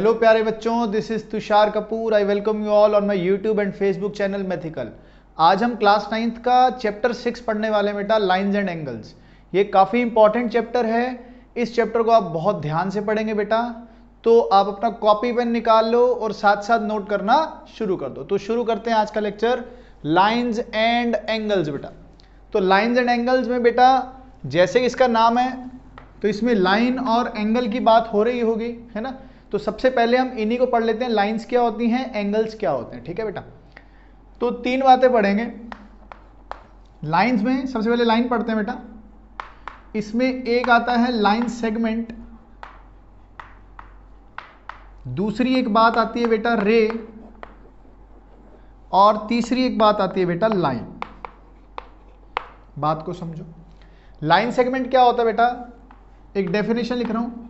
Hello प्यारे बच्चों, this is Tushar Kapoor. I welcome you all on my YouTube and Facebook channel mythical. आज हम class 9th का chapter 6 पढ़ने वाले हैं बेटा, लाइंस एंड एंगल्स। ये काफ़ी इंपॉर्टेंट चैप्टर है। इस चैप्टर को आप बहुत ध्यान से पढ़ेंगे बेटा। तो आप अपना कॉपी पेन निकाल लो और साथ साथ नोट करना शुरू कर दो। तो शुरू करते हैं आज का लेक्चर, लाइंस एंड एंगल्स बेटा। तो लाइंस एंड एंगल्स में बेटा, जैसे इसका नाम है तो इसमें लाइन और एंगल की बात हो रही होगी, है ना। तो सबसे पहले हम इन्हीं को पढ़ लेते हैं, लाइंस क्या होती हैं, एंगल्स क्या होते हैं, ठीक है बेटा। तो तीन बातें पढ़ेंगे लाइंस में। सबसे पहले लाइन पढ़ते हैं बेटा। इसमें एक आता है लाइन सेगमेंट, दूसरी एक बात आती है बेटा रे, और तीसरी एक बात आती है बेटा लाइन। बात को समझो। लाइन सेगमेंट क्या होता है बेटा, एक डेफिनेशन लिख रहा हूं,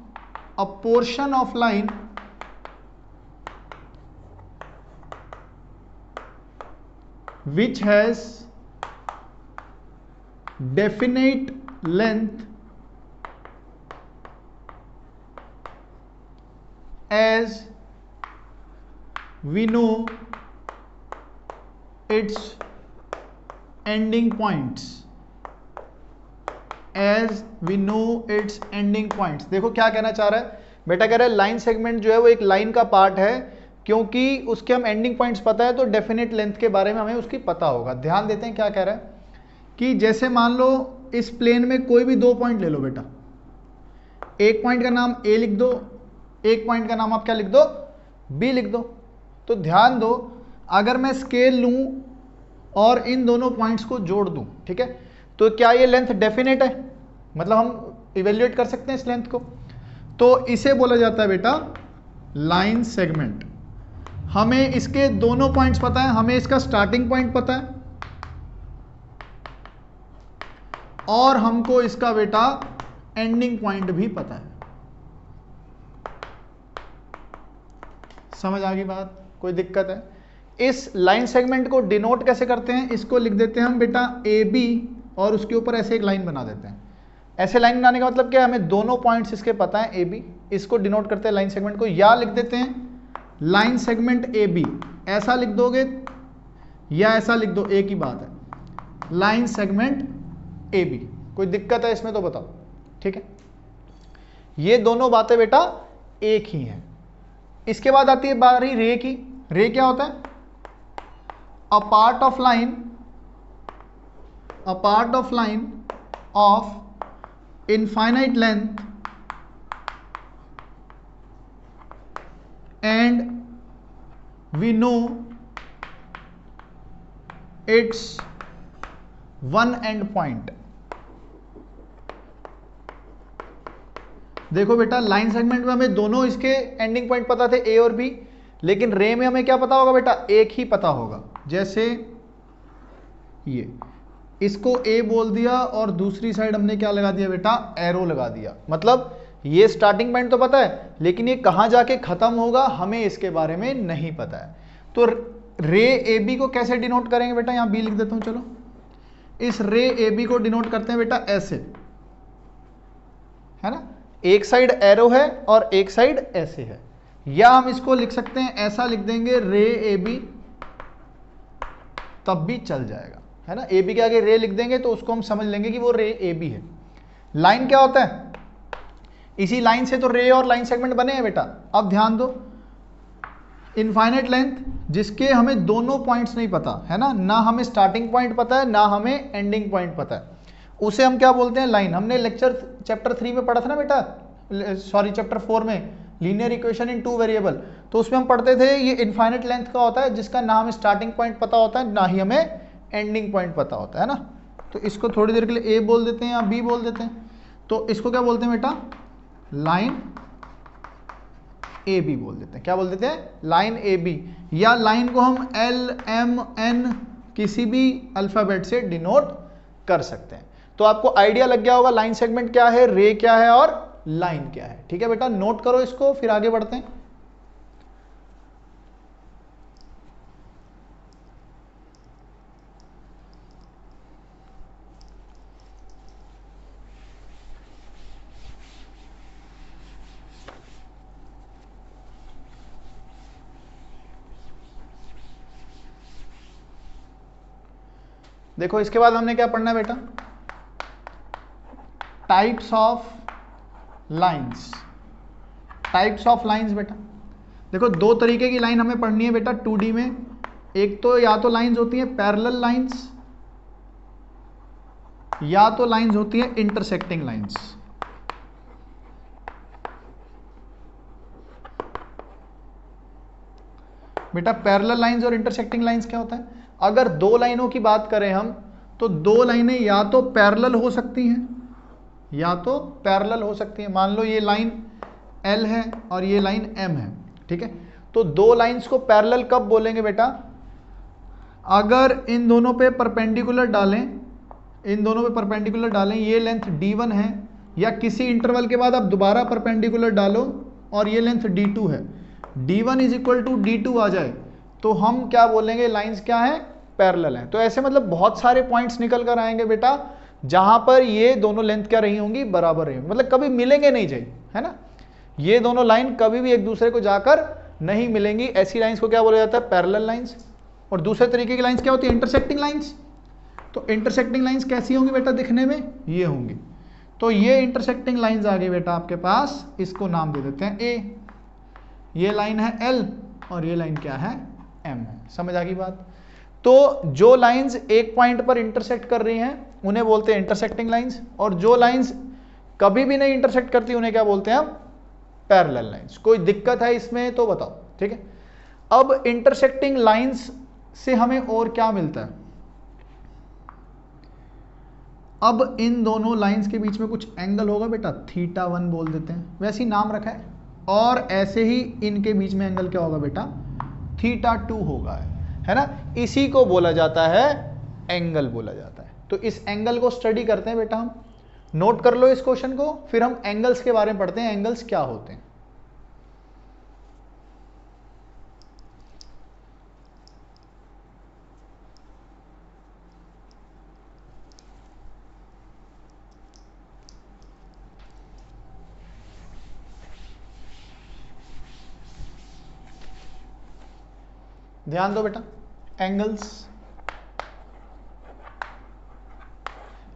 a portion of line which has definite length as we know its ending points, as we know its ending points। देखो क्या कहना चाह रहा है बेटा, कह रहा है लाइन सेगमेंट जो है वो एक लाइन का पार्ट है, क्योंकि उसके हम एंडिंग पॉइंट्स पता है तो डेफिनेट लेंथ के बारे में हमें उसकी पता होगा। ध्यान देते हैं क्या कह रहा है कि जैसे मान लो इस प्लेन में कोई भी दो पॉइंट ले लो बेटा, एक पॉइंट का नाम ए लिख दो, एक पॉइंट का नाम आप क्या लिख दो, बी लिख दो। तो ध्यान दो, अगर मैं स्केल लूं और इन दोनों पॉइंट्स को जोड़ दूं, ठीक है, तो क्या ये लेंथ डेफिनेट है, मतलब हम इवेल्युएट कर सकते हैं इस लेंथ को। तो इसे बोला जाता है बेटा लाइन सेगमेंट। हमें इसके दोनों पॉइंट्स पता है, हमें इसका स्टार्टिंग पॉइंट पता है और हमको इसका बेटा एंडिंग पॉइंट भी पता है। समझ आ गई बात, कोई दिक्कत है? इस लाइन सेगमेंट को डिनोट कैसे करते हैं, इसको लिख देते हैं हम बेटा ए बी, और उसके ऊपर ऐसे एक लाइन बना देते हैं। ऐसे लाइन बनाने का मतलब क्या है, हमें दोनों पॉइंट्स इसके पता है ए बी, इसको डिनोट करते हैं लाइन सेगमेंट को। या लिख देते हैं लाइन सेगमेंट ए बी, ऐसा लिख दोगे या ऐसा लिख दो, एक ही बात है, लाइन सेगमेंट ए बी। कोई दिक्कत है इसमें तो बताओ, ठीक है। ये दोनों बातें बेटा एक ही हैं। इसके बाद आती है बारी रे की। रे क्या होता है, a part of line, a part of line of infinite length and we know its one end point। देखो बेटा, लाइन सेगमेंट में हमें दोनों इसके एंडिंग पॉइंट पता थे, ए और बी, लेकिन रे में हमें क्या पता होगा बेटा, एक ही पता होगा। जैसे ये, इसको ए बोल दिया और दूसरी साइड हमने क्या लगा दिया बेटा, एरो लगा दिया। मतलब ये स्टार्टिंग पॉइंट तो पता है, लेकिन ये कहां जाके खत्म होगा हमें इसके बारे में नहीं पता है। तो रे ए बी को कैसे डिनोट करेंगे बेटा, यहां बी लिख देता हूं। चलो, इस रे ए बी को डिनोट करते हैं बेटा ऐसे, है ना, एक साइड एरो है और एक साइड ऐसे है। या हम इसको लिख सकते हैं, ऐसा लिख देंगे रे ए बी, तब भी चल जाएगा, है ना। ए बी के आगे रे लिख देंगे तो उसको हम समझ लेंगे कि वो रे ए बी है। लाइन क्या होता है, इसी लाइन से तो रे और लाइन सेगमेंट बने हैं बेटा। अब ध्यान दो, इनफाइनाइट लेंथ जिसके हमें दोनों पॉइंट्स नहीं पता, है ना हमें स्टार्टिंग पॉइंट पता है ना हमें एंडिंग पॉइंट पता है, उसे हम क्या बोलते हैं, लाइन। हमने लेक्चर चैप्टर 3 में पढ़ा था ना बेटा, सॉरी चैप्टर 4 में, linear equation in two variable. तो उसमें हम पढ़ते थे ये इनफाइनाइट लेंथ का होता है जिसका ना हमें स्टार्टिंग पॉइंट पता होता है ना ही हमें एंडिंग पॉइंट पता होता है ना। तो इसको थोड़ी देर के लिए ए बोल देते हैं या बी बोल देते हैं। तो इसको क्या बोलते हैं बेटा, लाइन ए बी बोल देते हैं। क्या बोल देते हैं, लाइन ए बी। या लाइन को हम एल एम एन किसी भी अल्फाबेट से डिनोट कर सकते हैं। तो आपको आइडिया लग गया होगा लाइन सेगमेंट क्या है, रे क्या है और लाइन क्या है, ठीक है बेटा। नोट करो इसको, फिर आगे बढ़ते हैं। देखो इसके बाद हमने क्या पढ़ना है बेटा, types of lines. Types of lines बेटा, देखो दो तरीके की लाइन हमें पढ़नी है बेटा 2D में। एक तो या तो लाइंस होती हैं पैरेलल लाइंस, या तो लाइंस होती हैं इंटरसेक्टिंग लाइंस। बेटा पैरेलल लाइंस और इंटरसेक्टिंग लाइंस क्या होता है? अगर दो लाइनों की बात करें हम, तो दो लाइनें या तो पैरेलल हो सकती हैं, या तो पैरेलल हो सकती हैं। मान लो ये लाइन L है और ये लाइन M है, ठीक है। तो दो लाइंस को पैरेलल कब बोलेंगे बेटा? अगर इन दोनों पे परपेंडिकुलर डालें, इन दोनों पे परपेंडिकुलर डालें, ये लेंथ D1 है, या किसी इंटरवल के बाद आप दोबारा परपेंडिकुलर डालो और ये लेंथ D2 है, D1 is equal to D2 आ जाए, तो हम क्या बोलेंगे? लाइंस क्या है? पैरेलल है। तो ऐसे मतलब बहुत सारे पॉइंट्स निकल कर आएंगे बेटा, जहां पर ये दोनों लेंथ क्या रही होंगी? बराबर रही होंगी, मतलब कभी मिलेंगे नहीं जाए, है ना। ये दोनों लाइन कभी भी एक दूसरे को जाकर नहीं मिलेंगी। ऐसी लाइंस को क्या बोला जाता है? Parallel lines. और दूसरे तरीके की लाइंस क्या होती है? Intersecting lines. तो इंटरसेक्टिंग लाइंस कैसी होंगी बेटा दिखने में? ये होंगी। तो ये इंटरसेक्टिंग लाइंस आ गई बेटा आपके पास, इसको नाम दे देते हैं ए। ये लाइन है L और ये लाइन क्या है? M है। समझ आ गई बात? तो जो लाइंस एक पॉइंट पर इंटरसेक्ट कर रही हैं उन्हें बोलते हैं इंटरसेक्टिंग लाइंस, और जो लाइंस कभी भी नहीं इंटरसेक्ट करती उन्हें क्या बोलते हैं हम? Parallel lines. कोई दिक्कत है इसमें तो बताओ, ठीक है। अब इंटरसेक्टिंग लाइंस से हमें और क्या मिलता है? अब इन दोनों लाइंस के बीच में कुछ एंगल होगा बेटा, θ1 बोल देते हैं, वैसे ही नाम रखा है। और ऐसे ही इनके बीच में एंगल क्या होगा बेटा? θ2 होगा, है ना। इसी को बोला जाता है एंगल बोला जाता है। तो इस एंगल को स्टडी करते हैं बेटा हम। नोट कर लो इस क्वेश्चन को, फिर हम एंगल्स के बारे में पढ़ते हैं, एंगल्स क्या होते हैं। ध्यान दो बेटा, एंगल्स।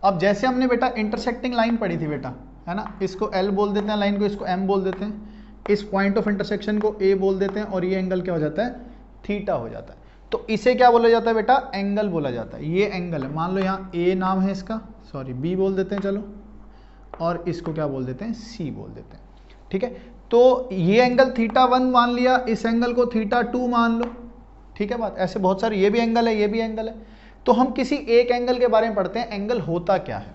अब जैसे हमने बेटा इंटरसेक्टिंग लाइन पढ़ी थी बेटा, है ना, इसको L बोल देते हैं लाइन को, इसको M बोल देते हैं, इस पॉइंट ऑफ इंटरसेक्शन को A बोल देते हैं, और ये एंगल क्या हो जाता है? थीटा हो जाता है। तो इसे क्या बोला जाता है बेटा? एंगल बोला जाता है। ये एंगल है, मान लो यहाँ A नाम है इसका, सॉरी B बोल देते हैं चलो, और इसको क्या बोल देते हैं? C बोल देते हैं, ठीक है। तो ये एंगल θ1 मान लिया, इस एंगल को θ2 मान लो, ठीक है बात। ऐसे बहुत सारे, ये भी एंगल है, ये भी एंगल है। तो हम किसी एक एंगल के बारे में पढ़ते हैं, एंगल होता क्या है।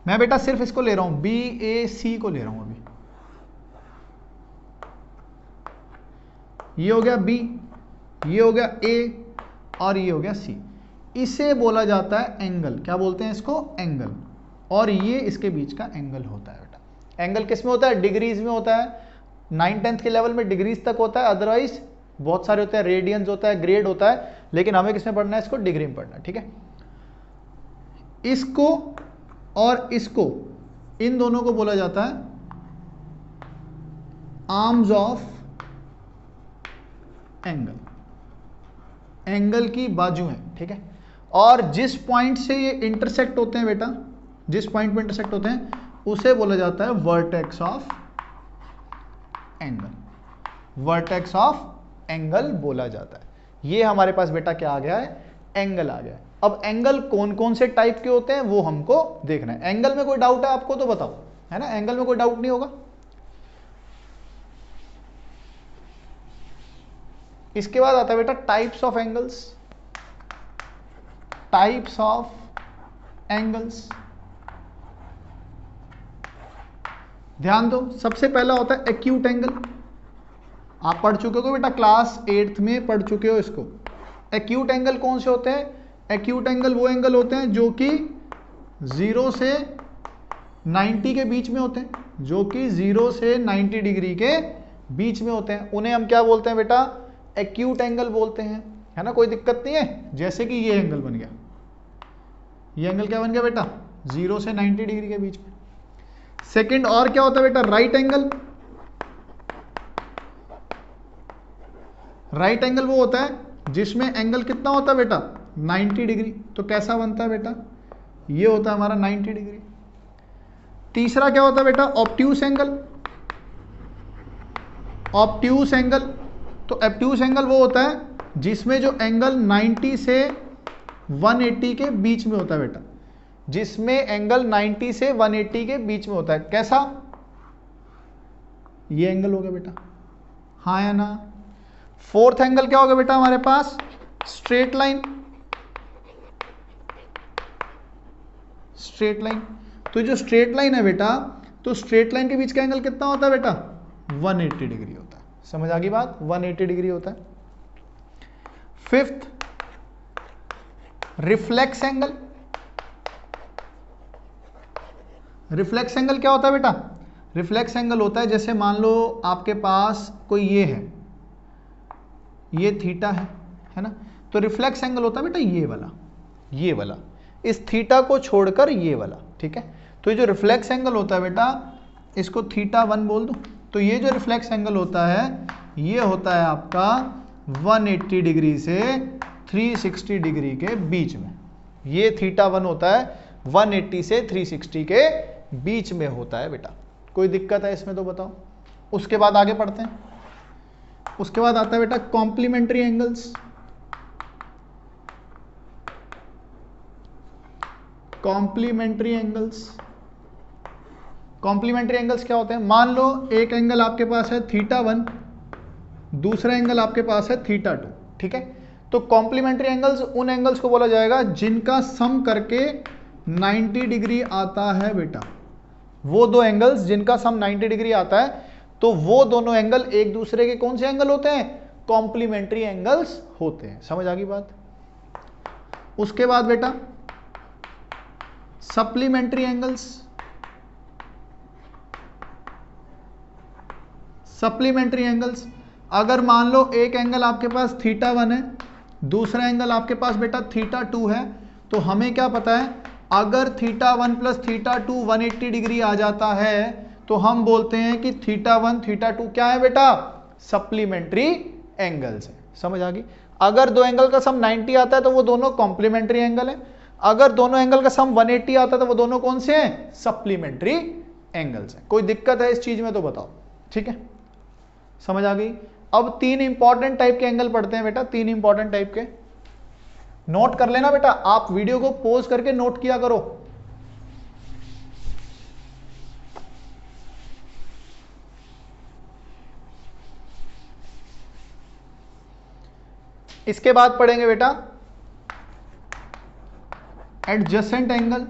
मैं बेटा सिर्फ इसको ले रहा हूं, BAC को ले रहा हूं अभी। ये हो गया B, ये हो गया A, और ये हो गया C। इसे बोला जाता है एंगल। क्या बोलते हैं इसको? एंगल। और ये इसके बीच का एंगल होता है बेटा। एंगल किस में होता है? डिग्रीज में होता है। 9-10 के लेवल में डिग्रीज तक होता है, अदरवाइज बहुत सारे होते हैं, रेडियंस होता है, ग्रेड होता है, लेकिन हमें किसमें पढ़ना है? इसको डिग्री में पढ़ना है, ठीक है। इसको और इसको, इन दोनों को बोला जाता है आर्म्स ऑफ एंगल। एंगल की बाजू है, ठीक है। और जिस पॉइंट से ये इंटरसेक्ट होते हैं बेटा, जिस पॉइंट पे इंटरसेक्ट होते हैं उसे बोला जाता है vertex of angle. Vertex of angle बोला जाता है। ये हमारे पास बेटा क्या आ गया है? एंगल आ गया है। अब एंगल कौन कौन से टाइप के होते हैं वो हमको देखना है। एंगल में कोई डाउट है आपको तो बताओ, है ना, एंगल में कोई डाउट नहीं होगा। इसके बाद आता है बेटा types of angles. Types of angles, ध्यान दो, सबसे पहला होता है एक्यूट एंगल। आप पढ़ चुके हो बेटा, क्लास 8th में पढ़ चुके हो इसको। एक्यूट एंगल कौन से होते हैं? एक्यूट एंगल वो एंगल होते हैं जो कि 0 से 90 के बीच में होते हैं, जो कि 0 से 90 डिग्री के बीच में होते हैं। उन्हें हम क्या बोलते हैं बेटा? एक्यूट एंगल बोलते हैं, है ना, कोई दिक्कत नहीं है। जैसे कि ये एंगल बन गया, ये एंगल क्या बन गया बेटा? 0 से 90 डिग्री के बीच में। सेकंड और क्या होता है बेटा? Right angle. राइट एंगल वो होता है जिसमें एंगल कितना होता है बेटा? 90 डिग्री। तो कैसा बनता है बेटा, ये होता है हमारा 90 डिग्री। तीसरा क्या होता है बेटा, ऑब्ट्यूस एंगल। ऑब्ट्यूस एंगल, तो ऑब्ट्यूस एंगल वो होता है जिसमें जो एंगल 90 से 180 के बीच में होता है बेटा, जिसमें एंगल 90 से 180 के बीच में होता है। कैसा, ये एंगल हो गया बेटा, हाँ या ना। फोर्थ एंगल क्या होगा बेटा हमारे पास, स्ट्रेट लाइन। स्ट्रेट लाइन, तो जो स्ट्रेट लाइन है बेटा, तो स्ट्रेट लाइन के बीच का एंगल कितना होता है बेटा, 180 डिग्री होता है। समझ आ गई बात, 180 डिग्री होता है। Fifth, reflex angle. Reflex angle क्या होता है बेटा, रिफ्लेक्स एंगल होता है जैसे मान लो आपके पास कोई ये है, ये थीटा है ना, तो रिफ्लेक्स एंगल होता है बेटा ये वाला, ये वाला, इस थीटा को छोड़कर ये वाला, ठीक है। तो ये जो रिफ्लेक्स एंगल होता है बेटा, इसको थीटा 1 बोल दो। तो ये जो रिफ्लेक्स एंगल होता है, ये होता है आपका 180 डिग्री से 360 डिग्री के बीच में। ये थीटा 1 होता है 180 से 360 के बीच में होता है बेटा। कोई दिक्कत है इसमें तो बताओ। उसके बाद आगे पढ़ते हैं। उसके बाद आता है बेटा complementary angles. Complementary angles, complementary angles क्या होते हैं, मान लो एक एंगल आपके पास है थीटा 1, दूसरा एंगल आपके पास है थीटा 2, ठीक है। तो कॉम्प्लीमेंट्री एंगल्स उन एंगल्स को बोला जाएगा जिनका सम करके 90 डिग्री आता है बेटा। वो दो एंगल्स जिनका सम 90 डिग्री आता है, तो वो दोनों एंगल एक दूसरे के कौन से एंगल होते हैं, कॉम्प्लीमेंट्री एंगल्स होते हैं। समझ आ गई बात। उसके बाद बेटा सप्लीमेंट्री एंगल्स। सप्लीमेंट्री एंगल्स, अगर मान लो एक एंगल आपके पास थीटा 1 है, दूसरा एंगल आपके पास बेटा थीटा 2 है, तो हमें क्या पता है, अगर थीटा 1 प्लस थीटा 2 180 डिग्री आ जाता है, तो हम बोलते हैं कि थीटा 1 थीटा 2 क्या है बेटा, सप्लीमेंट्री एंगल्स है। समझ आ गई। अगर दो एंगल का सम 90 आता है तो वो दोनों कॉम्प्लीमेंट्री एंगल है, अगर दोनों एंगल का सम 180 आता है तो वो दोनों कौन से हैं, सप्लीमेंट्री एंगल्स हैं। कोई दिक्कत है इस चीज में तो बताओ, ठीक है। समझ आ गई। अब तीन इंपॉर्टेंट टाइप के एंगल पढ़ते हैं बेटा, तीन इंपॉर्टेंट टाइप के। नोट कर लेना बेटा, आप वीडियो को पॉज करके नोट किया करो। इसके बाद पढ़ेंगे बेटा एडजेसेंट एंगल।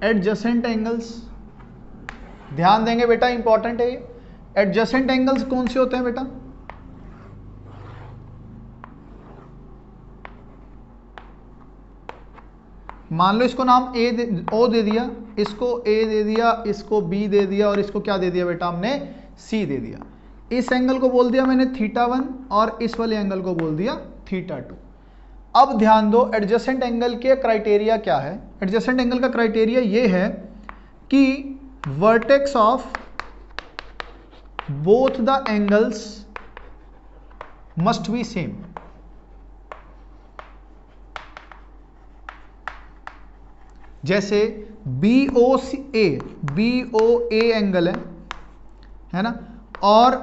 एडजेसेंट एंगल्स ध्यान देंगे बेटा, इंपॉर्टेंट है ये। एडजेसेंट एंगल्स कौन से होते हैं बेटा, मान लो इसको नाम ओ दे दिया, इसको ए दे दिया, इसको बी दे दिया, और इसको क्या दे दिया बेटा हमने, सी दे दिया। इस एंगल को बोल दिया मैंने थीटा 1 और इस वाले एंगल को बोल दिया थीटा 2। अब ध्यान दो, एडजेसेंट एंगल के क्राइटेरिया क्या है। एडजेसेंट एंगल का क्राइटेरिया ये है कि vertex of both the angles must be same. जैसे BOA एंगल है ना, और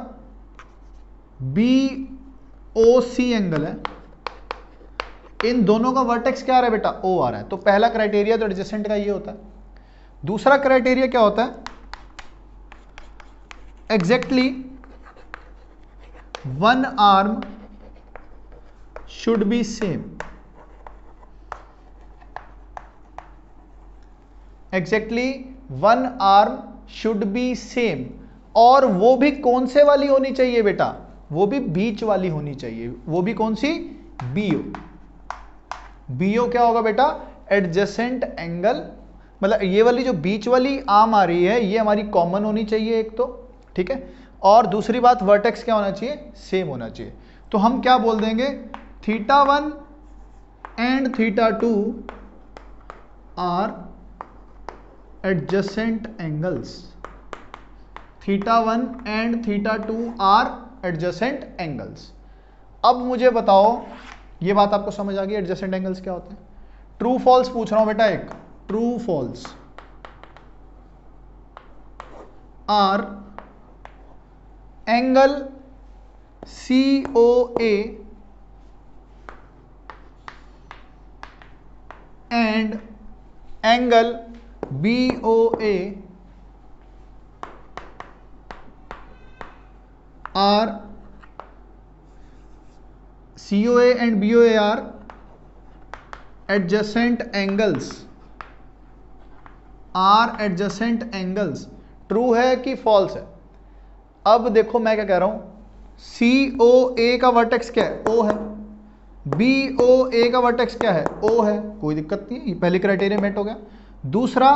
BOC एंगल है, इन दोनों का वर्टेक्स क्या आ रहा है बेटा, O आ रहा है। तो पहला क्राइटेरिया तो एडजेसेंट का ये होता है। दूसरा क्राइटेरिया क्या होता है, exactly one arm should be same. Exactly one arm should be same, और वो भी कौन से वाली होनी चाहिए बेटा, वो भी बीच वाली होनी चाहिए। वो भी कौन सी, BO। BO क्या होगा बेटा, एडजेसेंट एंगल, मतलब ये वाली जो बीच वाली आर्म आ रही है ये हमारी कॉमन होनी चाहिए एक तो, ठीक है। और दूसरी बात, वर्टेक्स क्या होना चाहिए, सेम होना चाहिए। तो हम क्या बोल देंगे, theta 1 and theta 2 are adjacent angles. Theta 1 and theta 2 are adjacent angles. अब मुझे बताओ ये बात आपको समझ आ गई एडजेसेंट एंगल्स क्या होते हैं। ट्रू फॉल्स पूछ रहा हूं बेटा, एक true false are angle COA and angle BOA are COA and BOA are adjacent angles, are adjacent angles। True है कि फॉल्स है? अब देखो मैं क्या कह रहा हूं, COA का वर्टेक्स क्या है? O है। BOA का वर्टेक्स क्या है? O है। कोई दिक्कत नहीं है, ये पहले क्राइटेरिया मेट हो गया। दूसरा,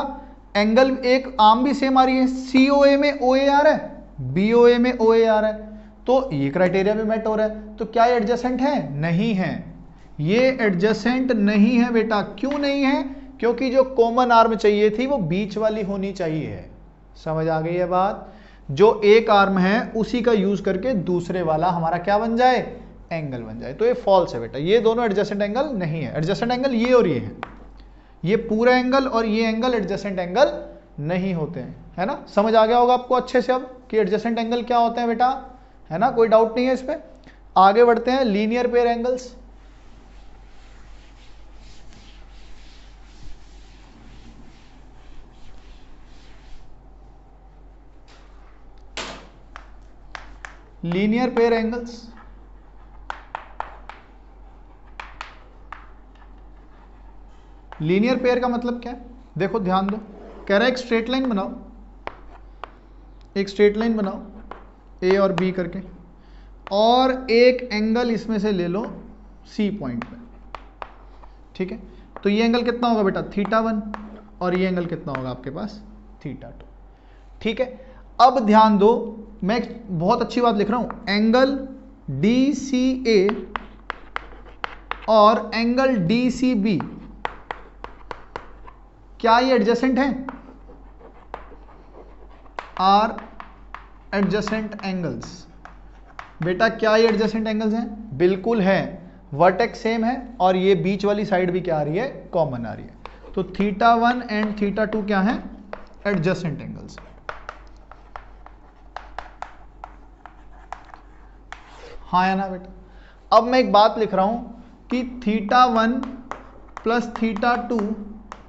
एंगल एक आर्म भी सेम आ रही है, COA में OA आ रहा है, BOA में OA आ रहा है, तो ये क्राइटेरिया भी मेट हो रहा है। तो क्या ये एडजेसेंट है? नहीं है, ये एडजेसेंट नहीं है बेटा। क्यों नहीं है? क्योंकि जो कॉमन आर्म चाहिए थी वो बीच वाली होनी चाहिए। समझ आ गई है बात? जो एक आर्म है उसी का यूज करके दूसरे वाला हमारा क्या बन जाए? एंगल बन जाए। तो ये फॉल्स है बेटा, ये दोनों एडजेसेंट एंगल नहीं है। एडजेसेंट एंगल ये और ये है, ये पूरा एंगल और ये एंगल एडजेसेंट एंगल नहीं होते हैं, है ना? समझ आ गया होगा आपको अच्छे से अब कि एडजेसेंट एंगल क्या होते हैं बेटा, है ना? कोई डाउट नहीं है इस पे। आगे बढ़ते हैं, linear pair angles. Linear pair angles linear pair का मतलब क्या है? देखो ध्यान दो, कह रहा है एक स्ट्रेट लाइन बनाओ, एक स्ट्रेट लाइन बनाओ ए और बी करके, और एक एंगल इसमें से ले लो सी पॉइंट पे, ठीक है? तो ये एंगल कितना होगा बेटा? θ1, और ये एंगल कितना होगा आपके पास? θ2, ठीक है? अब ध्यान दो, मैं एक बहुत अच्छी बात लिख रहा हूं, एंगल DCA और एंगल DCB क्या ये एडजेसेंट हैं? Are adjacent angles. बेटा क्या ये एडजेसेंट एंगल्स हैं? बिल्कुल है। वर्टेक्स सेम है और ये बीच वाली साइड भी क्या आ रही है? कॉमन आ रही है। तो θ1 एंड θ2 क्या है? Adjacent angles. हाँ या ना बेटा? अब मैं एक बात लिख रहा हूं कि θ1 plus θ2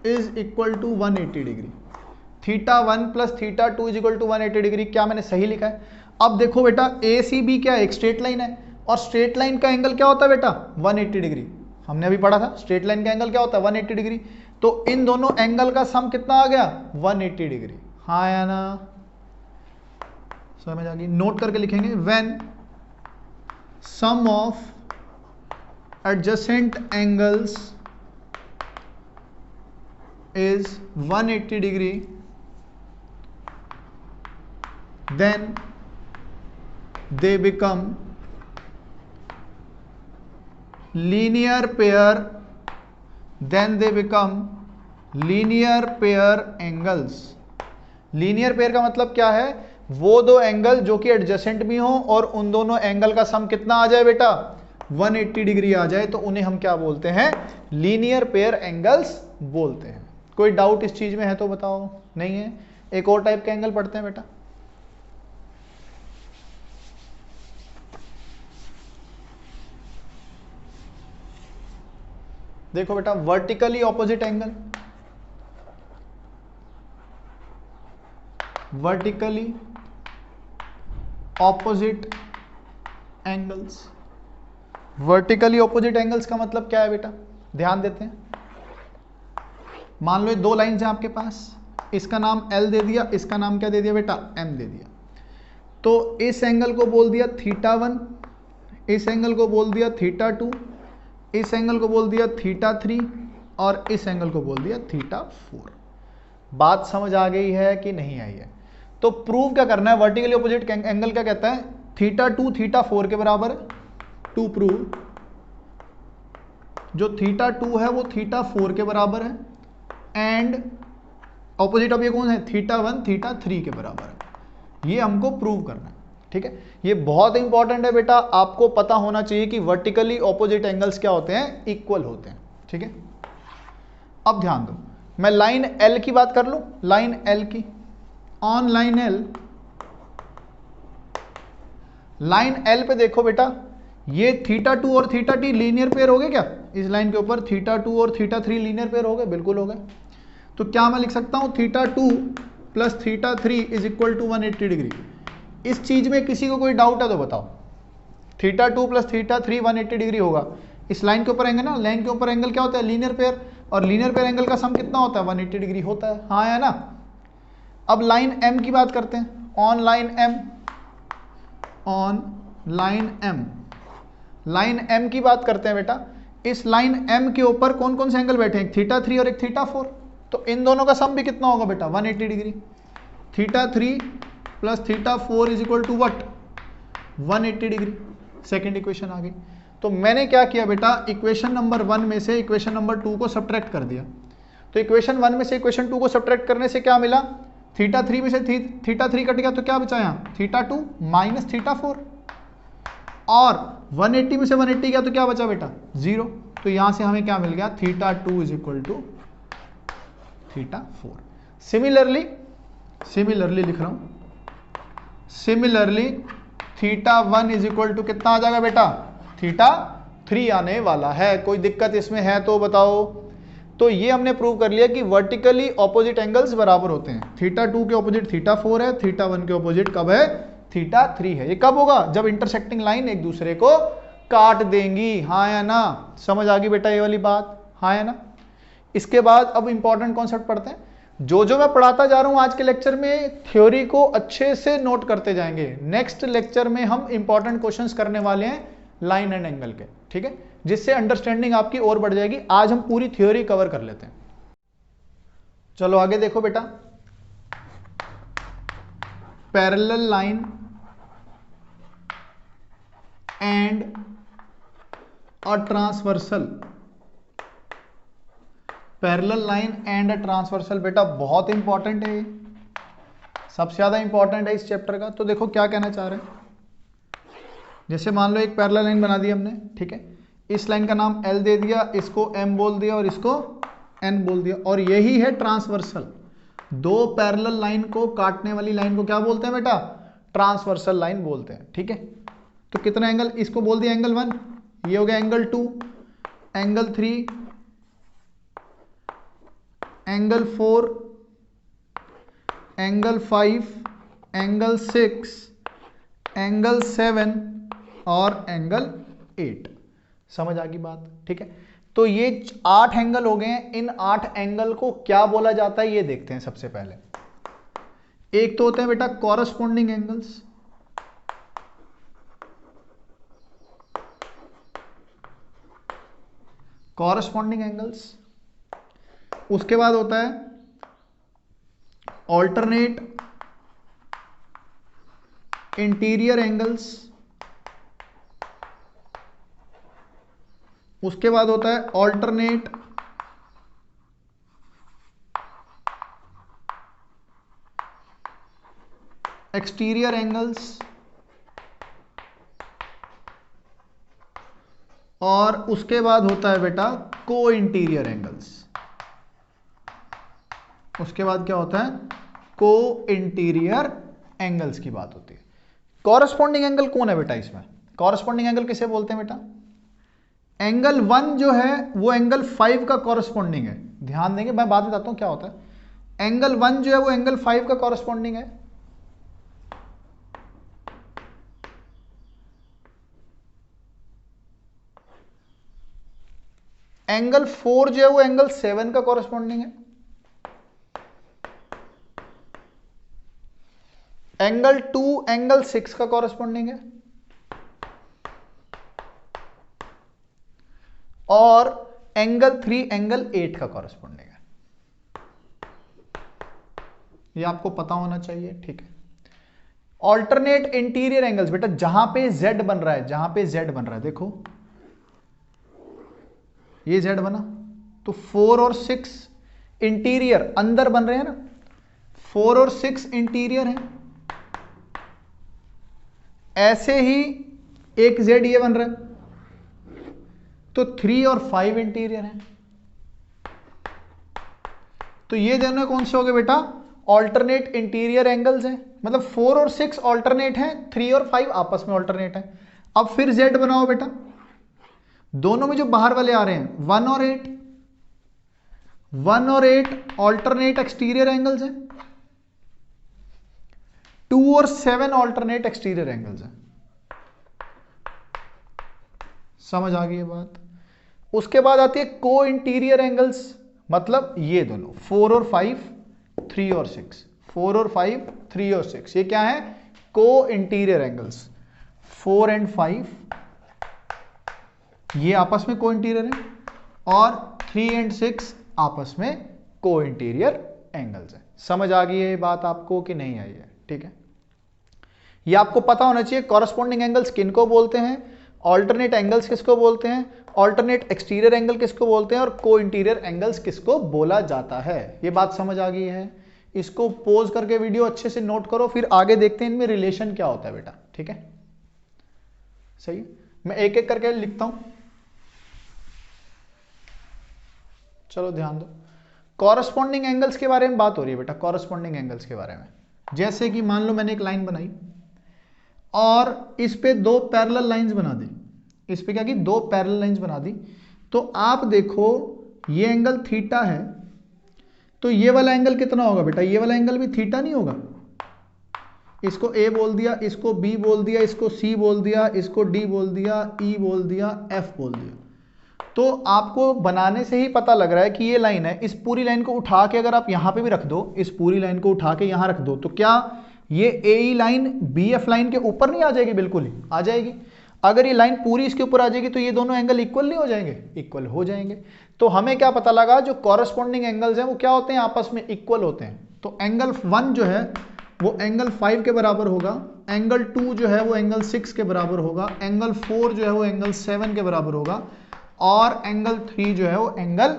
is equal to 180 degree. θ1 plus θ2 is equal to 180 degree. क्या मैंने सही लिखा है? अब देखो बेटा, ACB क्या है? एक स्ट्रेट लाइन है, और स्ट्रेट लाइन का एंगल क्या होता है बेटा? 180 डिग्री। हमने अभी पढ़ा था स्ट्रेट लाइन का एंगल क्या होता है? 180 डिग्री। तो इन दोनों एंगल का सम कितना आ गया? 180 डिग्री। हाँ या ना? समझ आ गई? नोट करके लिखेंगे, when sum of adjacent angles is 180 degree, then they become linear pair, then they become linear pair angles। Linear pair का मतलब क्या है? वो दो एंगल जो कि एडजेसेंट भी हो और उन दोनों एंगल का सम कितना आ जाए बेटा? 180 डिग्री आ जाए, तो उन्हें हम क्या बोलते हैं? लीनियर पेयर एंगल्स बोलते हैं। कोई डाउट इस चीज में है तो बताओ? नहीं है? एक और टाइप के एंगल पढ़ते हैं बेटा। देखो बेटा, vertically opposite angle, vertically opposite angles. Vertically opposite angles का मतलब क्या है बेटा? ध्यान देते हैं। मान लो ये दो लाइन्स हैं आपके पास, इसका नाम L दे दिया, इसका नाम क्या दे दिया बेटा? M दे दिया। तो इस एंगल को बोल दिया θ1, इस एंगल को बोल दिया θ2, इस एंगल को बोल दिया θ3, और इस एंगल को बोल दिया θ4। बात समझ आ गई है कि नहीं आई है? तो प्रूव क्या करना है? वर्टिकली ऑपोजिट एंगल क्या कहता है? θ2 θ4 के बराबर है। टू प्रूव जो θ2 है वो θ4 के बराबर है, एंड ऑपोजिट ऑफ ये कौन है? θ1 θ3 के बराबर है। ये हमको प्रूव करना है। ठीक है, ये बहुत इंपॉर्टेंट है बेटा, आपको पता होना चाहिए कि वर्टिकली ऑपोजिट एंगल्स क्या होते हैं, इक्वल होते हैं। ठीक है, अब ध्यान दो, मैं लाइन एल की बात कर लूं, लाइन एल की, on line L, line L पे देखो बेटा, ये θ2 और θt लीनियर पेयर हो गए क्या, इस लाइन के ऊपर θ2 और θ3 लीनियर पेयर हो गए, बिल्कुल हो गए। तो क्या मैं लिख सकता हूं θ2 plus θ3 is equal to 180 degree. इस चीज में किसी को कोई डाउट है तो बताओ, θ2 प्लस θ3 180 डिग्री होगा, इस लाइन के ऊपर एंगल ना, लाइन के ऊपर एंगल क्या होता है, लीनियर पेयर, और लीनियर पेयर एंगल का सम कितना होता है, 180 डिग्री होता है, हाँ है ना। अब लाइन एम की बात करते हैं, on line M, on line M, line M की बात करते हैं बेटा, इस लाइन एम के ऊपर कौन कौन से एंगल बैठे हैं, एक θ3 और एक θ4, तो इन दोनों का सम भी कितना होगा बेटा, 180 degree. θ3 plus θ4 is equal to what, 180 degree. Second equation आ गई। तो मैंने क्या किया बेटा, इक्वेशन नंबर 1 में से इक्वेशन नंबर 2 को सब्ट्रैक्ट कर दिया। तो इक्वेशन 1 में से इक्वेशन 2 को सब्ट्रैक्ट करने से क्या मिला, θ3 में से θ3 कट गया तो क्या बचा यहाँ, θ2 माइनस θ4, और 180 में से 180 गया तो क्या बचा बेटा, 0। तो यहां से हमें क्या मिल गया, θ2 इज इक्वल टू θ4। सिमिलरली लिख रहा हूं, सिमिलरली θ1 इज इक्वल टू कितना आ जाएगा बेटा, θ3 आने वाला है। कोई दिक्कत इसमें है तो बताओ। तो ये हमने प्रूव कर लिया कि वर्टिकली ऑपोजिट एंगल्स बराबर होते हैं, θ2 के ऑपोजिट θ4 है, θ1 के ऑपोजिट कब है, θ3 है। ये कब होगा, जब इंटरसेक्टिंग लाइन एक दूसरे को काट देंगी, हाँ या ना, समझ आ गई बेटा ये वाली बात, हाँ या ना। इसके बाद अब इंपॉर्टेंट कॉन्सेप्ट पढ़ते हैं। जो जो मैं पढ़ाता जा रहा हूं आज के लेक्चर में, थ्योरी को अच्छे से नोट करते जाएंगे। नेक्स्ट लेक्चर में हम इंपॉर्टेंट क्वेश्चंस करने वाले हैं लाइन एंड एंगल के, ठीक है, जिससे अंडरस्टैंडिंग आपकी और बढ़ जाएगी। आज हम पूरी थ्योरी कवर कर लेते हैं। चलो आगे देखो बेटा, parallel line and a transversal, parallel line and a transversal बेटा बहुत इंपॉर्टेंट है, सबसे ज्यादा इंपॉर्टेंट है इस चैप्टर का। तो देखो क्या कहना चाह रहे हैं, जैसे मान लो एक पैरेलल लाइन बना दी हमने, ठीक है, इस लाइन का नाम L दे दिया, इसको M बोल दिया और इसको N बोल दिया, और यही है ट्रांसवर्सल। दो पैरेलल लाइन को काटने वाली लाइन को क्या बोलते हैं बेटा, ट्रांसवर्सल लाइन बोलते हैं, ठीक है। तो कितना एंगल, इसको बोल दिया एंगल 1, ये हो गया angle 2, angle 3, angle 4, angle 5, angle 6, angle 7 और एंगल 8। समझ आ गई बात, ठीक है। तो ये 8 एंगल हो गए हैं। इन 8 एंगल को क्या बोला जाता है ये देखते हैं। सबसे पहले एक तो होते हैं बेटा कॉरस्पॉन्डिंग एंगल्स, कॉरस्पॉन्डिंग एंगल्स। उसके बाद होता है ऑल्टरनेट इंटीरियर एंगल्स। उसके बाद होता है ऑल्टरनेट एक्सटीरियर एंगल्स, और उसके बाद होता है बेटा को इंटीरियर एंगल्स। उसके बाद क्या होता है, को इंटीरियर एंगल्स की बात होती है। कॉरस्पॉन्डिंग एंगल कौन है बेटा, इसमें कॉरस्पॉन्डिंग एंगल किसे बोलते हैं बेटा, एंगल 1 जो है वो एंगल 5 का कॉरस्पॉन्डिंग है। ध्यान देंगे, मैं बात बताता हूं क्या होता है। एंगल 1 जो है वो एंगल 5 का कॉरस्पॉन्डिंग है, एंगल 4 जो है वो एंगल 7 का कॉरस्पॉन्डिंग है, एंगल 2 एंगल 6 का कॉरस्पॉन्डिंग है, और एंगल 3 एंगल 8 का कॉरस्पॉन्डिंग है। ये आपको पता होना चाहिए, ठीक है। ऑल्टरनेट इंटीरियर एंगल्स बेटा जहां पे Z बन रहा है, जहां पे Z बन रहा है, देखो ये Z बना, तो 4 और 6 इंटीरियर अंदर बन रहे हैं ना, 4 और 6 इंटीरियर है, ऐसे ही एक जेड ये बन रहा है, तो 3 और 5 इंटीरियर है। तो ये दोनों कौन से हो गए बेटा? ऑल्टरनेट इंटीरियर एंगल्स हैं, मतलब 4 और 6 ऑल्टरनेट हैं, 3 और 5 आपस में ऑल्टरनेट है। अब फिर जेड बनाओ बेटा, दोनों में जो बाहर वाले आ रहे हैं 1 और 8, 1 और 8 ऑल्टरनेट एक्सटीरियर एंगल्स हैं, 2 और 7 ऑल्टरनेट एक्सटीरियर एंगल्स हैं। समझ आ गई ये बात? उसके बाद आती है को इंटीरियर एंगल्स, मतलब ये दोनों 4 और 5, 3 और 6, 4 और 5, 3 और 6, ये क्या है? को इंटीरियर एंगल्स। 4 एंड 5 ये आपस में को इंटीरियर है, और 3 एंड 6 आपस में को इंटीरियर एंगल्स है। समझ आ गई है ये बात आपको कि नहीं आई है? ठीक है, ये आपको पता होना चाहिए कॉरस्पॉन्डिंग एंगल्स किनको बोलते हैं, ऑल्टरनेट एंगल्स किसको बोलते हैं, ऑल्टरनेट एक्सटीरियर एंगल किसको बोलते हैं, और को इंटीरियर एंगल्स किसको बोला जाता है। ये बात समझ आ गई है? इसको पॉज करके वीडियो अच्छे से नोट करो, फिर आगे देखते हैं इनमें रिलेशन क्या होता है बेटा। ठीक है, सही, मैं एक एक करके लिखता हूं, चलो ध्यान दो। कॉरस्पॉन्डिंग एंगल्स के बारे में बात हो रही है बेटा, कॉरस्पॉन्डिंग एंगल्स के बारे में। जैसे कि मान लो मैंने एक लाइन बनाई और इस पे दो पैरेलल लाइंस बना दी, इस पे क्या की, दो पैरेलल लाइंस बना दी। तो आप देखो ये एंगल थीटा है, तो ये वाला एंगल कितना होगा बेटा? ये वाला एंगल भी थीटा नहीं होगा? इसको ए बोल दिया, इसको बी बोल दिया, इसको सी बोल दिया, इसको डी बोल दिया, ई बोल दिया, एफ बोल दिया। तो आपको बनाने से ही पता लग रहा है कि ये लाइन है। इस पूरी लाइन को उठा के अगर आप यहां पे भी रख दो, इस पूरी लाइन को उठा के यहां रख दो, तो क्या ये ए लाइन बी एफ लाइन के ऊपर नहीं आ जाएगी? बिल्कुल ही आ जाएगी। अगर ये लाइन पूरी इसके ऊपर आ जाएगी तो ये दोनों एंगल इक्वल नहीं हो जाएंगे? इक्वल हो जाएंगे। तो हमें क्या पता लगा, जो कॉरस्पॉन्डिंग एंगल्स हैं वो क्या होते हैं? आपस में इक्वल होते हैं। तो एंगल 1 जो है वो एंगल 5 के बराबर होगा, एंगल 2 जो है वो एंगल 6 के बराबर होगा, एंगल 4 जो है वो एंगल 7 के बराबर होगा, और एंगल 3 जो है वो एंगल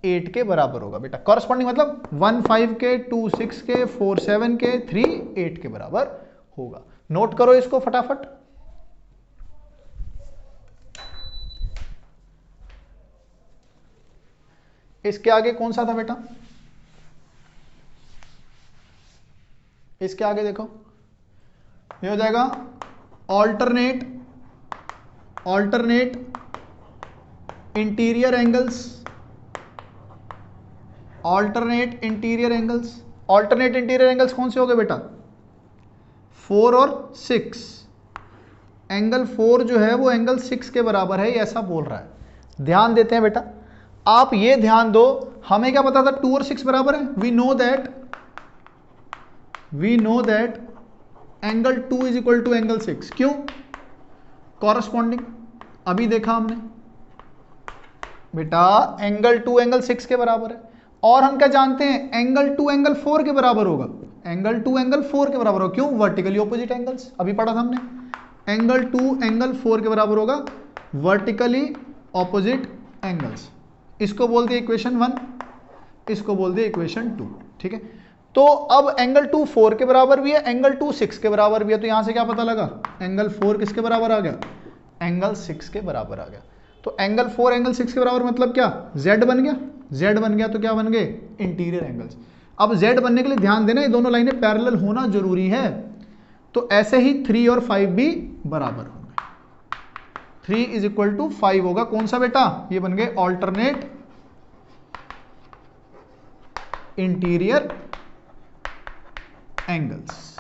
8 के बराबर होगा बेटा। कॉरस्पॉन्डिंग मतलब 1 5 के, 2 6 के, 4 7 के, 3 8 के बराबर होगा। नोट करो इसको फटाफट। इसके आगे कौन सा था बेटा? इसके आगे देखो, ये हो जाएगा alternate interior angles, alternate interior angles. Alternate interior angles कौन से हो गए बेटा? 4 और 6। एंगल 4 जो है वो एंगल 6 के बराबर है, ये ऐसा बोल रहा है। ध्यान देते हैं बेटा, आप ये ध्यान दो, हमें क्या पता था 2 और 6 बराबर है? We know that angle 2 is equal to angle 6। क्यों? कॉरस्पॉन्डिंग, अभी देखा हमने बेटा, एंगल 2 एंगल 6 के बराबर है। और हम क्या जानते हैं? एंगल 2 एंगल 4 के बराबर होगा, एंगल 2 एंगल 4 के बराबर होगा। क्यों? वर्टिकली ऑपोजिट एंगल्स, अभी पढ़ा था हमने। एंगल 2 एंगल 4 के बराबर होगा, वर्टिकली ऑपोजिट एंगल्स। इसको बोलते हैं इक्वेशन 1, इसको बोलते हैं इक्वेशन 2। ठीक है, तो अब एंगल 2 4 के बराबर भी है, एंगल 2 6 के बराबर भी है। तो यहां से क्या पता लगा? एंगल 4 किसके बराबर आ गया? एंगल 6 के बराबर आ गया। तो एंगल 4 एंगल 6 के बराबर मतलब क्या? Z बन गया। Z बन गया तो क्या बन गए? Interior angles. अब Z बनने के लिए ध्यान देना, ये दोनों लाइनें पैरेलल होना जरूरी है। तो ऐसे ही 3 और 5 भी बराबर होंगे। 3 इज इक्वल टू 5 होगा। कौन सा बेटा? ये बन गए ऑल्टरनेट इंटीरियर एंगल्स।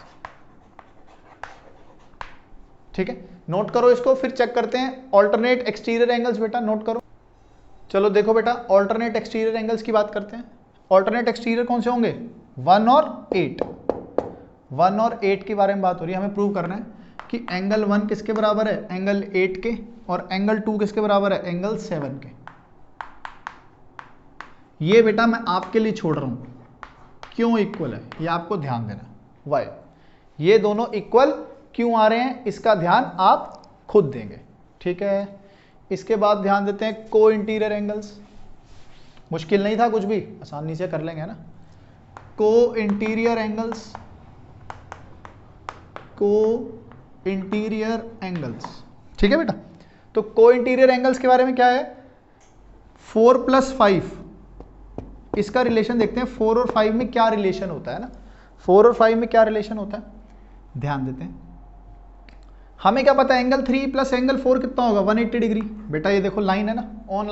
ठीक है, नोट करो इसको, फिर चेक करते हैं ऑल्टरनेट एक्सटीरियर एंगल्स। बेटा नोट करो, चलो देखो बेटा, ऑल्टरनेट एक्सटीरियर एंगल्स की बात करते हैं। ऑल्टरनेट एक्सटीरियर कौन से होंगे? 1 और 8। 1 और 8 के बारे में बात हो रही है। हमें प्रूव करना है कि एंगल 1 किसके बराबर है? एंगल 8 के। और एंगल 2 किसके बराबर है? एंगल 7 के। ये बेटा मैं आपके लिए छोड़ रहा हूं, क्यों इक्वल है ये आपको ध्यान देना। वाई ये दोनों इक्वल क्यों आ रहे हैं, इसका ध्यान आप खुद देंगे। ठीक है, इसके बाद ध्यान देते हैं को इंटीरियर एंगल्स। मुश्किल नहीं था कुछ भी, आसानी से कर लेंगे ना। को इंटीरियर एंगल्स, को इंटीरियर एंगल्स। ठीक है बेटा, तो को इंटीरियर एंगल्स के बारे में क्या है, 4 + 5, इसका रिलेशन देखते हैं। 4 और 5 में क्या रिलेशन होता है ना, 4 और 5 में क्या रिलेशन होता है, ध्यान देते हैं। हमें क्या पता है, एंगल 3 + एंगल 4 कितना होगा, 180 डिग्री। बेटा ये देखो लाइन है ना, ऑन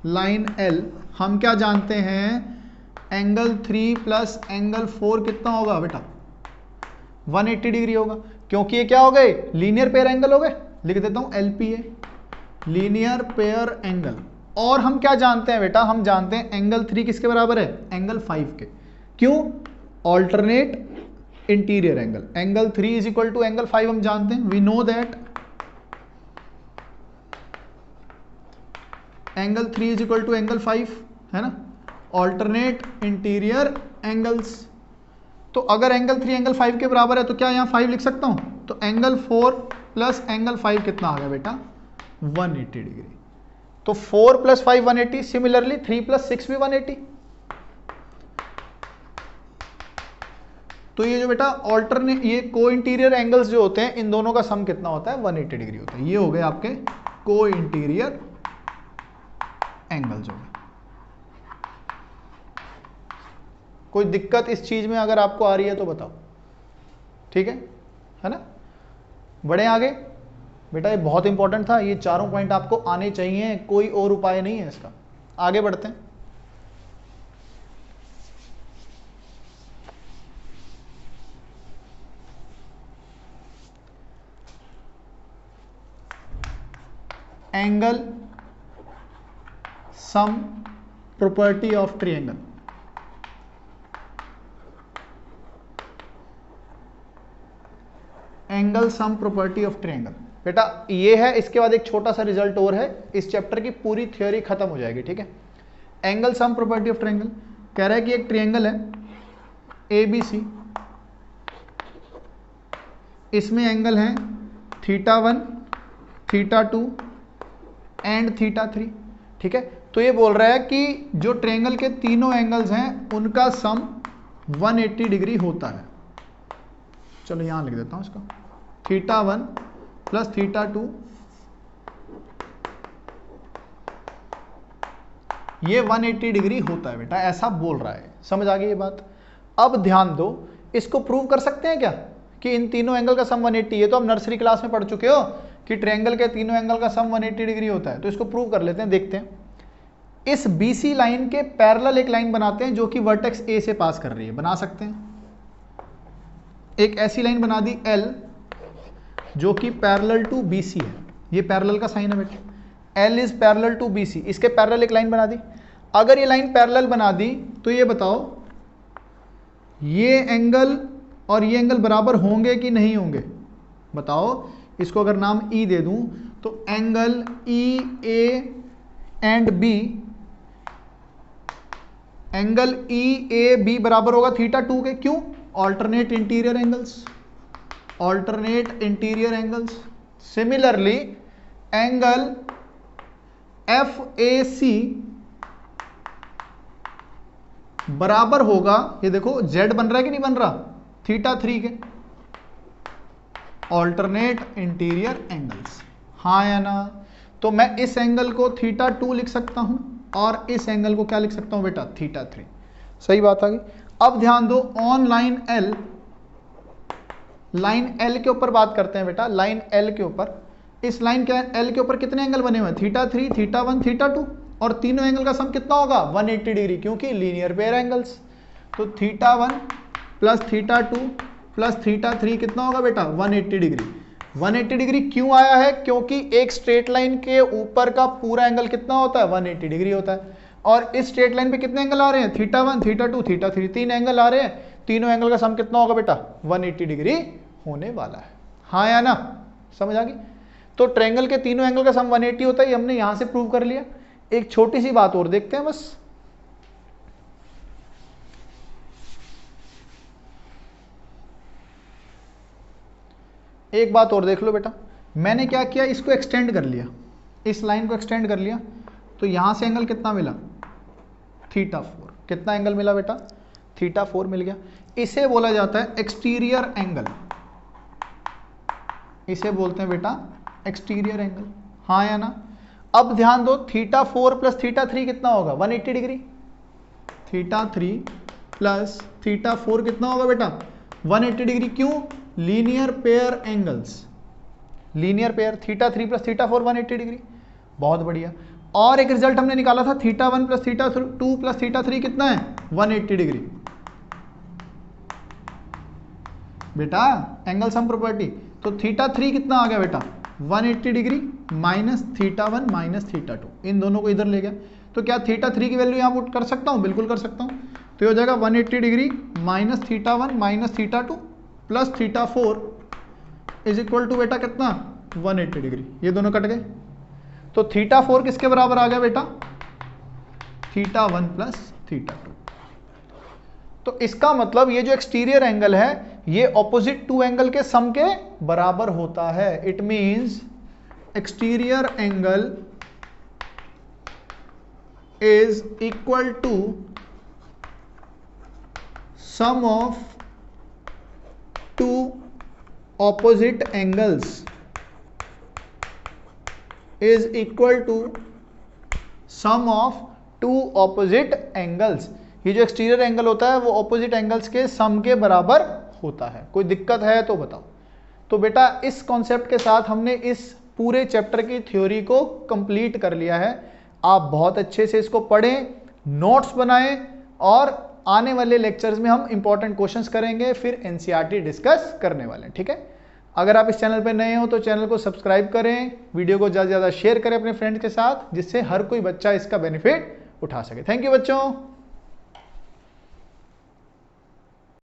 लाइन एल हम क्या जानते हैं, एंगल 3 + एंगल 4 कितना होगा बेटा, 180 डिग्री होगा, क्योंकि ये क्या हो गए, लीनियर पेयर एंगल हो गए। लिख देता हूं LPA, लीनियर पेयर एंगल। और हम क्या जानते हैं बेटा, हम जानते हैं एंगल 3 किसके बराबर है, एंगल 5 के। क्यों, alternate interior angle. Angle 3 = angle 5 हम जानते हैं, we know that angle 3 = angle 5 है ना, ऑल्टरनेट इंटीरियर एंगल्स। तो अगर एंगल 3 एंगल 5 के बराबर है तो क्या यहाँ 5 लिख सकता हूं, तो एंगल 4 + एंगल 5 कितना आ गया बेटा, 180 डिग्री। तो 4 + 5 180, सिमिलरली 3 + 6 भी 180। तो ये जो बेटा ऑल्टरनेट, ये को इंटीरियर एंगल्स जो होते हैं, इन दोनों का सम कितना होता है, 180 डिग्री होता है। ये हो गए आपके को इंटीरियर एंगल्स हो गए। कोई दिक्कत इस चीज में अगर आपको आ रही है तो बताओ, ठीक है ना। बढ़े आगे बेटा, ये बहुत इंपॉर्टेंट था, ये चारों पॉइंट आपको आने चाहिए, कोई और उपाय नहीं है इसका। आगे बढ़ते हैं। Angle sum property of triangle. Angle sum property of triangle बेटा ये है। इसके बाद एक छोटा सा रिजल्ट और है, इस चैप्टर की पूरी थ्योरी खत्म हो जाएगी। ठीक है, angle sum property of triangle कह रहा है कि एक ट्रायंगल है ABC, इसमें एंगल है θ1, θ2 एंड θ3। ठीक है, तो ये बोल रहा है कि जो ट्रायंगल के तीनों एंगल्स हैं उनका सम 180 डिग्री होता है। चलो यहां लिख देता हूं इसका, θ1 + θ2 ये 180 डिग्री होता है बेटा, ऐसा बोल रहा है। समझ आ गई ये बात। अब ध्यान दो, इसको प्रूव कर सकते हैं क्या कि इन तीनों एंगल का सम 180 है। तो आप नर्सरी क्लास में पढ़ चुके हो कि ट्रायंगल के तीनों एंगल का सम 180 डिग्री होता है। तो इसको प्रूव कर लेते हैं, देखते हैं। इस BC लाइन के पैरेलल एक लाइन बनाते हैं जो कि वर्टेक्स A से पास कर रही है। बना सकते हैं, एक ऐसी लाइन बना दी L जो कि पैरेलल टू BC है। ये पैरेलल का साइन है बेटा, L is parallel to BC। इसके पैरेलल एक लाइन बना दी। अगर ये लाइन पैरेलल बना दी तो ये बताओ ये एंगल और ये एंगल बराबर होंगे कि नहीं होंगे, बताओ। इसको अगर नाम E दे दूं तो angle EA and B, angle EAB बराबर होगा θ2 के। क्यों, alternate interior angles, alternate interior angles. Similarly angle FAC बराबर होगा, ये देखो Z बन रहा है कि नहीं बन रहा, θ3 के। ऑल्टरनेट इंटीरियर एंगल्स, हाँ या ना। तो मैं इस एंगल को θ2 लिख सकता हूं और इस एंगल को क्या लिख सकता हूं बेटा, θ3। सही बात आ गई। अब ध्यान दो, on line L, line L के ऊपर बात करते हैं बेटा। लाइन L के ऊपर, इस लाइन के L के ऊपर कितने एंगल बने हुए हैं, θ3, θ1, θ2, और तीनों एंगल का सम कितना होगा, 180 डिग्री, क्योंकि लीनियर पेयर एंगल्स। तो θ1 + θ2 + θ3 कितना होगा बेटा, 180 डिग्री। 180 डिग्री क्यों आया है, क्योंकि एक स्ट्रेट लाइन के ऊपर का पूरा एंगल कितना होता है, 180 डिग्री होता है। और इस स्ट्रेट लाइन पे कितने एंगल आ रहे हैं, θ1, θ2, θ3, 3 एंगल आ रहे हैं। तीनों एंगल का सम कितना होगा बेटा, 180 डिग्री होने वाला है, हाँ या ना। समझ आ गई। तो ट्रायंगल के तीनों एंगल का सम 180 होता है, ये हमने यहां से प्रूव कर लिया। एक छोटी सी बात और देखते हैं बस। एक बात और देख लो बेटा, मैंने क्या किया, इसको एक्सटेंड कर लिया, इस लाइन को एक्सटेंड कर लिया। तो यहां से एंगल कितना मिला, θ4। कितना एंगल मिला बेटा, θ4 मिल गया। इसे बोला जाता है एक्सटीरियर एंगल। इसे बोलते हैं बेटा एक्सटीरियर एंगल, हाँ या ना। अब ध्यान दो, थीटा 4 प्लस थीटा 3 कितना होगा 180 डिग्री, थीटा 3 प्लस थीटा 4 कितना होगा बेटा 180 डिग्री। क्यों? Linear pair angles, linear pair, theta 3 plus theta 4 180 degree. बहुत बढ़िया। और एक रिजल्ट हमने निकाला था, theta 1 plus theta 2 plus theta 3 कितना है 180 डिग्री। बेटा एंगल सम प्रॉपर्टी, तो थीटा 3 कितना आ गया बेटा 180 degree minus theta 1 minus theta 2, इन दोनों को इधर ले गया। तो क्या थीटा 3 की वैल्यू यहाँ पुट कर सकता हूँ? बिल्कुल कर सकता हूँ। तो ये हो जाएगा 180 degree minus theta 1 minus theta 2 plus theta 4 is equal to बेटा कितना 180 डिग्री। ये दोनों कट गए, तो थीटा 4 किसके बराबर आ गया बेटा थीटा 1 प्लस थीटा 2। तो इसका मतलब ये जो एक्सटीरियर एंगल है ये ऑपोजिट टू एंगल के सम के बराबर होता है। It means exterior angle is equal to sum of two opposite angles, is equal to sum of two opposite angles. ये जो एक्सटीरियर एंगल होता है वो ऑपोजिट एंगल्स के सम के बराबर होता है। कोई दिक्कत है तो बताओ। तो बेटा इस कॉन्सेप्ट के साथ हमने इस पूरे चैप्टर की थ्योरी को कंप्लीट कर लिया है। आप बहुत अच्छे से इसको पढ़ें, नोट्स बनाएं, और आने वाले लेक्चर्स में हम इंपॉर्टेंट क्वेश्चंस करेंगे, फिर एनसीईआरटी डिस्कस करने वाले हैं, ठीक है। अगर आप इस चैनल पर नए हो तो चैनल को सब्सक्राइब करें, वीडियो को ज़्यादा से ज़्यादा शेयर करें अपने फ्रेंड्स के साथ, जिससे हर कोई बच्चा इसका बेनिफिट उठा सके। थैंक यू बच्चों।